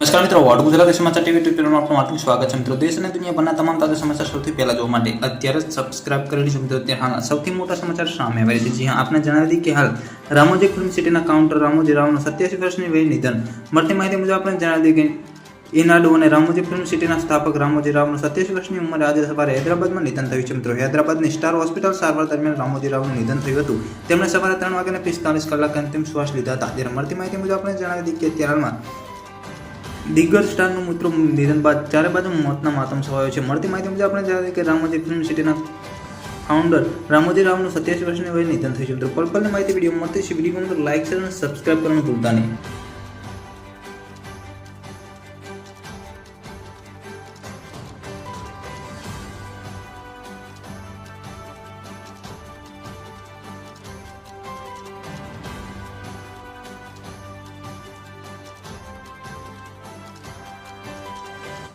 નમસ્કાર મિત્રો, વોટ ગુજરાતી સમાચાર ટીવી ટ્યુટોરિયલમાં આપનું હાર્દિક સ્વાગત છે મિત્રો। દેશ અને દુનિયાભરના તમામ તાજા સમાચાર સૌથી પહેલા જોવા માટે અત્યારે જ સબસ્ક્રાઇબ કરી લેજો મિત્રો। ત્યાં હાલ સૌથી મોટા સમાચાર સામે આવ્યા છે। જી હા, આપને જણાવી દઈએ કે હાલ રામોજી ફિલ્મ સિટીના કાઉન્ટર રામોજી રાવનું 87 વર્ષની વયે નિધન। મળતી માહિતી મુજબ આપણે જણાવી દઈએ કે ઇનાડુ અને રામોજી ફિલ્મ સિટીના સ્થાપક રામોજી રાવનું 87 વર્ષની ઉંમરે આજે સવારે હૈદરાબાદમાં નિધન થયું છે મિત્રો। હૈદરાબાદની સ્ટાર હોસ્પિટલ સારવાર દરમિયાન રામોજી રાવનું નિધન થયું હતું। તેમણે સવારે 3:45 કલાકે અંતિમ શ્વાસ લીધા હતા। ત્યારે મળતી માહિતી મુજબ આપણે જણાવી દઈએ કે અત્યારે દિગ્ગજ સ્ટારનું મિત્રો નિધન બાદ ચારે બાજુ મોતના માતમ છવાયો છે। મળતી માહિતી મુજબ આપણે જણાવી કે રામોજી ફિલ્મ સિટીના ફાઉન્ડર રામોજી રાવનું 87 વર્ષની વયે નિધન થયું છે મિત્રો। પલની માહિતી વિડીયો મળતી છે, વિડીયો લાઈક શેર અને સબસ્ક્રાઇબ કરવાનું ભૂલતા નહીં।